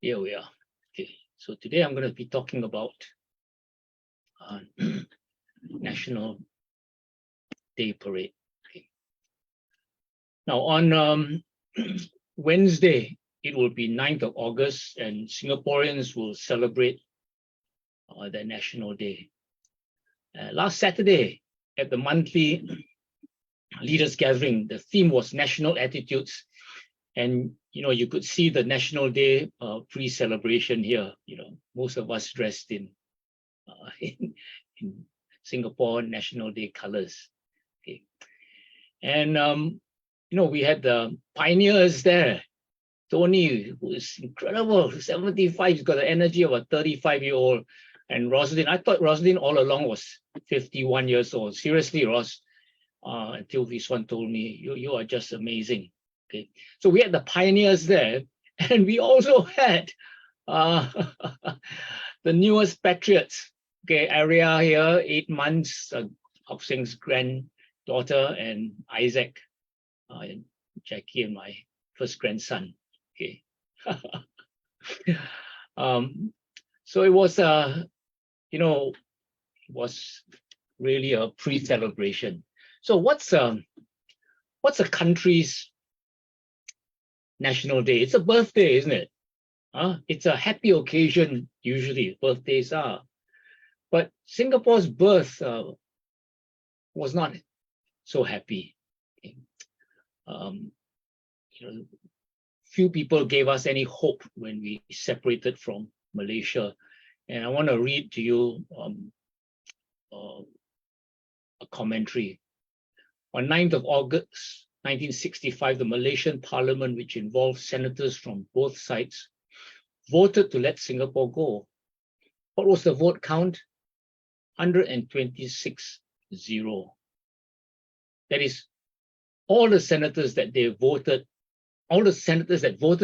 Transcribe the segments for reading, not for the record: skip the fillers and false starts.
Here we are. Okay, so today I'm going to be talking about National Day Parade. Okay. Now on Wednesday, it will be 9th of August, and Singaporeans will celebrate their National Day. Last Saturday, at the monthly leaders gathering, the theme was National Attitudes. And, you could see the National Day pre-celebration here. Most of us dressed in Singapore National Day colors. Okay. And, we had the pioneers there. Tony, who is incredible, 75, he's got the energy of a 35-year-old. And Rosalind, I thought Rosalind all along was 51 years old. Seriously, Ross, until this one told me, you are just amazing. Okay, so we had the pioneers there, and we also had the newest patriots. Okay, Aria here, 8 months, Hock Seng's granddaughter, and Isaac, and Jackie, and my first grandson. Okay, so it was it was really a pre-celebration. So what's a country's National Day? It's a birthday, isn't it? It's a happy occasion, usually birthdays are. But Singapore's birth was not so happy. Few people gave us any hope when we separated from Malaysia. And I want to read to you a commentary. On 9th of August, 1965, the Malaysian Parliament, which involved senators from both sides, voted to let Singapore go. What was the vote count? 126-0. That is, all the senators that voted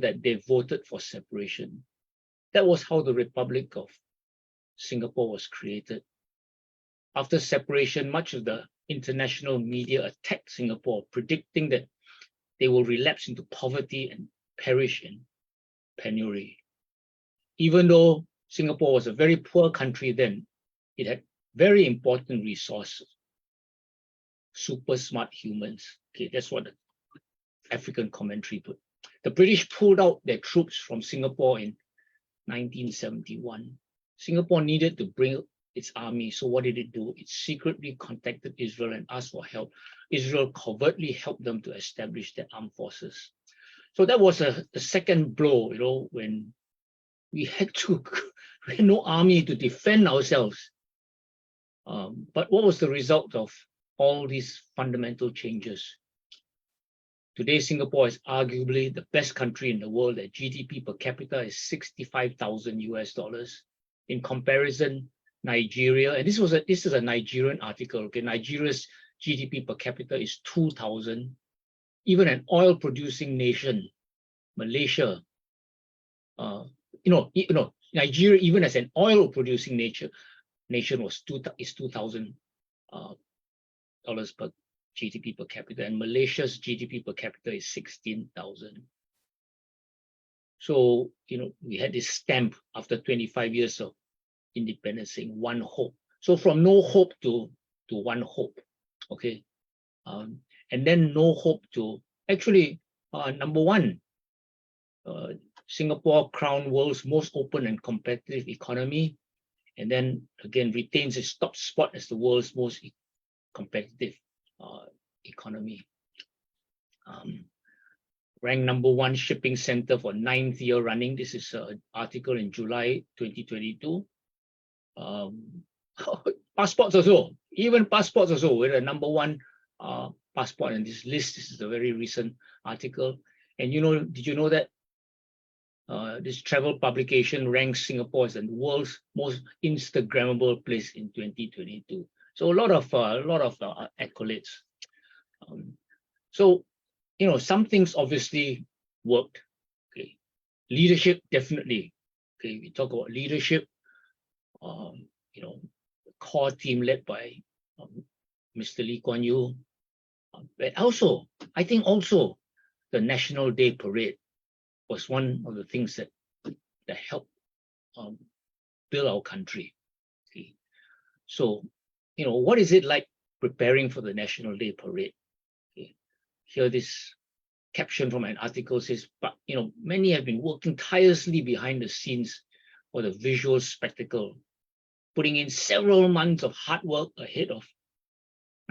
that they voted for separation. That was how the Republic of Singapore was created. After separation, much of the international media attacked Singapore, predicting that they will relapse into poverty and perish in penury. Even though Singapore was a very poor country then, it had very important resources, super smart humans. Okay, that's what the African commentary put. The British pulled out their troops from Singapore in 1971. Singapore needed to bring its army. So what did it do? It secretly contacted Israel and asked for help. Israel covertly helped them to establish their armed forces. So that was the second blow, when we had no army to defend ourselves. But what was the result of all these fundamental changes? Today, Singapore is arguably the best country in the world. That GDP per capita is $65,000. In comparison, Nigeria, and this is a Nigerian article. Okay, Nigeria's GDP per capita is 2,000. Even an oil-producing nation, Malaysia, Nigeria, even as an oil-producing nation is $2,000 per GDP per capita, and Malaysia's GDP per capita is 16,000. So we had this stamp after 25 years of independence saying one hope. So from no hope to one hope, okay, and then no hope to actually number one. Singapore crowned world's most open and competitive economy, and then again retains its top spot as the world's most competitive economy. Ranked number one shipping center for 9th year running. This is an article in July 2022. Passports also, we're the number one passport in this list. This is a very recent article. And did you know that this travel publication ranks Singapore as the world's most Instagrammable place in 2022? So a lot of accolades. So some things obviously worked. Okay, leadership definitely. Okay, we talk about leadership. The core team led by Mr. Lee Kuan Yew. But also, I think also the National Day Parade was one of the things that that helped build our country. Okay. So, what is it like preparing for the National Day Parade? Okay. Here, this caption from an article says, but many have been working tirelessly behind the scenes for the visual spectacle, putting in several months of hard work ahead of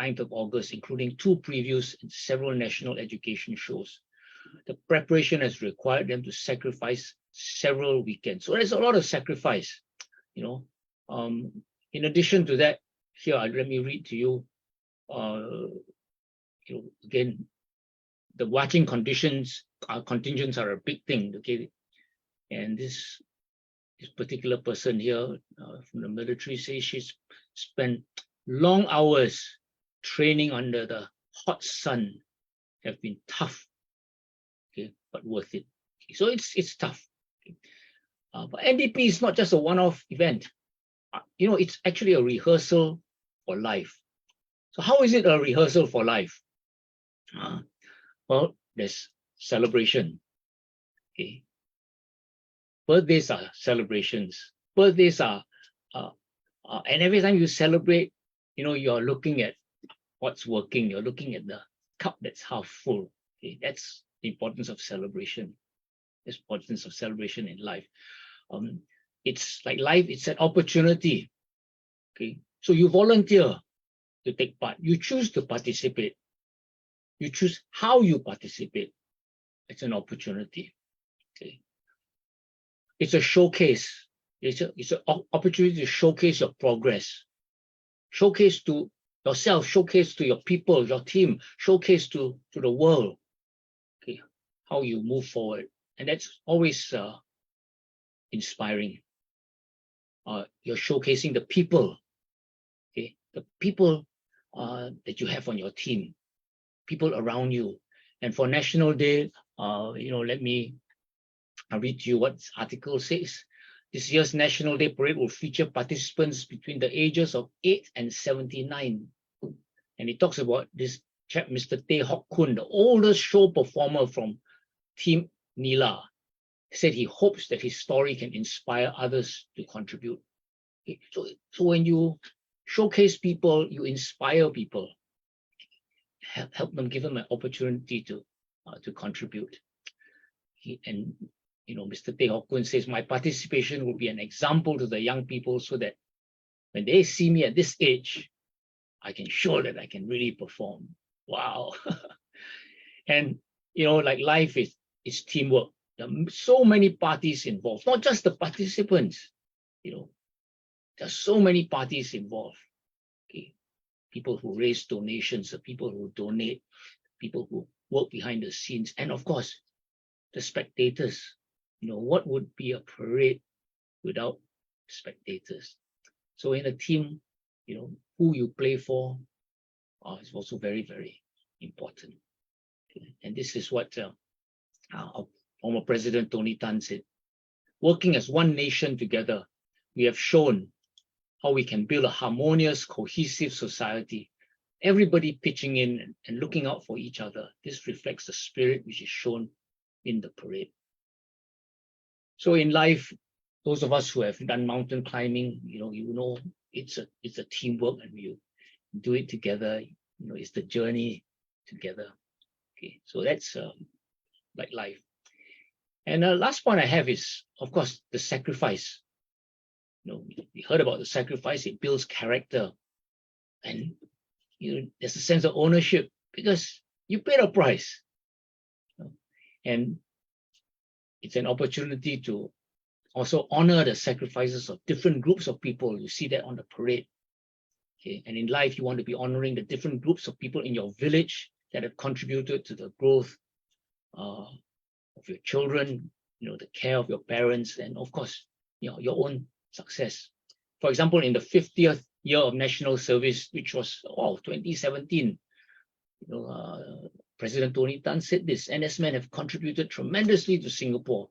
9th of August, including 2 previews and several national education shows. The preparation has required them to sacrifice several weekends. So there's a lot of sacrifice, In addition to that, here, let me read to you, again, the watching contingents are a big thing, okay? And this particular person here from the military says she's spent long hours training under the hot sun, have been tough, okay, but worth it. Okay, so it's tough. Okay. But NDP is not just a one-off event. It's actually a rehearsal for life. So how is it a rehearsal for life? Well, there's celebration. Okay. Birthdays are celebrations. Birthdays are, and every time you celebrate, you're looking at what's working. You're looking at the cup that's half full. Okay, that's the importance of celebration. The importance of celebration in life. It's like life. It's an opportunity. Okay, so you volunteer to take part. You choose to participate. You choose how you participate. It's an opportunity. Okay. It's a showcase. It's an opportunity to showcase your progress. Showcase to yourself, showcase to your people, your team, showcase to the world, okay, how you move forward. And that's always inspiring. You're showcasing the people, okay, the people that you have on your team, people around you. And for National Day, let me read to you what this article says. This year's National Day Parade will feature participants between the ages of 8 and 79. And he talks about this chap, Mr. Teh Hock Kun, the oldest show performer from Team Nila. He said he hopes that his story can inspire others to contribute. Okay. So when you showcase people, you inspire people, help them, give them an opportunity to contribute. And Mr. Teh Hock Kun says, my participation will be an example to the young people so that when they see me at this age, I can show that I can really perform. Wow. And, like life is teamwork. There are so many parties involved, not just the participants, there's so many parties involved. Okay. People who raise donations, the people who donate, people who work behind the scenes, and of course, the spectators. What would be a parade without spectators? So in a team, who you play for is also very, very important. Okay. And this is what our former President Tony Tan said. Working as one nation together, we have shown how we can build a harmonious, cohesive society, everybody pitching in and looking out for each other. This reflects the spirit which is shown in the parade. So in life, those of us who have done mountain climbing, it's a teamwork, and you do it together. It's the journey together. Okay, so that's like life. And the last point I have is, of course, the sacrifice. We heard about the sacrifice. It builds character, and there's a sense of ownership because you paid a price, and it's an opportunity to also honor the sacrifices of different groups of people. You see that on the parade. Okay, and in life, you want to be honoring the different groups of people in your village that have contributed to the growth of your children, the care of your parents, and of course, your own success. For example, in the 50th year of national service, which was 2017, President Tony Tan said this: NS men have contributed tremendously to Singapore.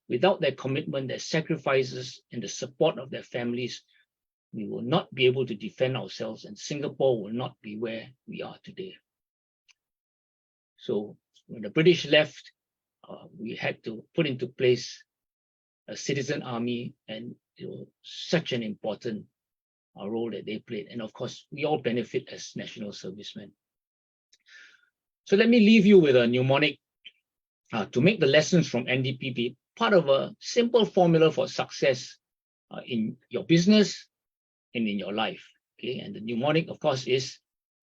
Without their commitment, their sacrifices, and the support of their families, we will not be able to defend ourselves, and Singapore will not be where we are today. So when the British left, we had to put into place a citizen army, and such an important role that they played. And of course, we all benefit as national servicemen. So let me leave you with a mnemonic to make the lessons from NDP be part of a simple formula for success in your business and in your life. Okay, and the mnemonic, of course, is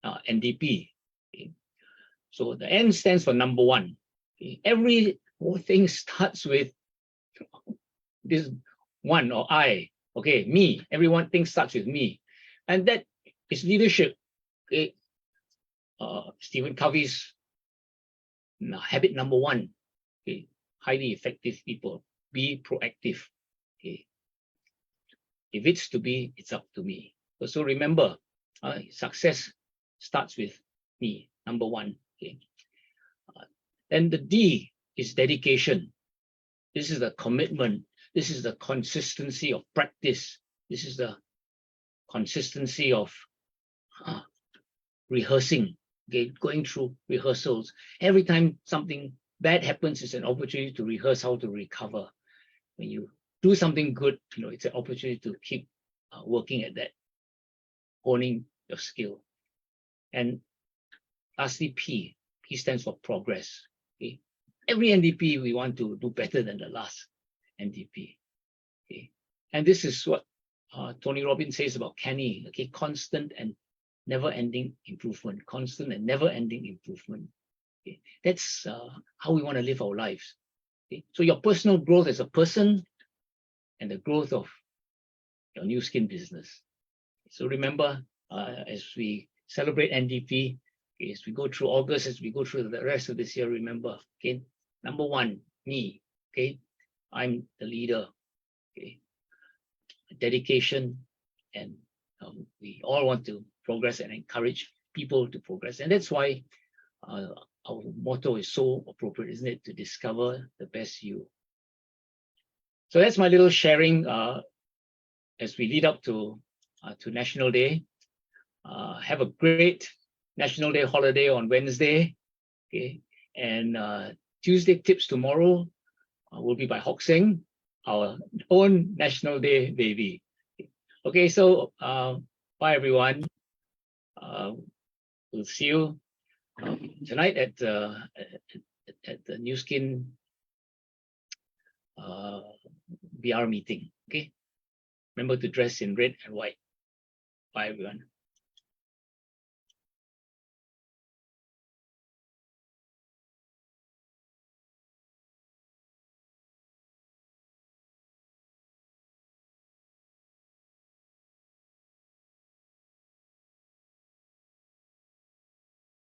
NDP. Okay? So the N stands for number one. Okay? Every whole thing starts with this one, or I. Okay, me. Everyone thing starts with me, and that is leadership. Okay, Stephen Covey's habit number one. Okay, highly effective people. Be proactive. Okay, if it's to be, it's up to me. So remember, success starts with me, number one. Okay. And the D is dedication. This is the commitment. This is the consistency of practice. This is the consistency of rehearsing, okay, going through rehearsals. Every time something bad happens, it's an opportunity to rehearse how to recover. When you do something good, it's an opportunity to keep working at that, honing your skill. And lastly, P. P stands for progress. Okay? Every NDP, we want to do better than the last NDP. Okay? And this is what Tony Robbins says about Kenny. Okay, constant and never-ending improvement. Constant and never-ending improvement. Okay? That's how we want to live our lives. Okay? So your personal growth as a person and the growth of your new skin business. So remember, as we celebrate NDP, okay, as we go through August, as we go through the rest of this year, remember, okay, number one, me, okay, I'm the leader, okay, dedication, and we all want to progress and encourage people to progress. And that's why our motto is so appropriate, isn't it? To discover the best you. So that's my little sharing as we lead up to National Day. Have a great National Day holiday on Wednesday. Okay, and Tuesday tips tomorrow will be by Hock Seng, our own National Day baby. Okay, so bye everyone. We'll see you tonight at the New Skin BR meeting. Okay, remember to dress in red and white. Bye everyone.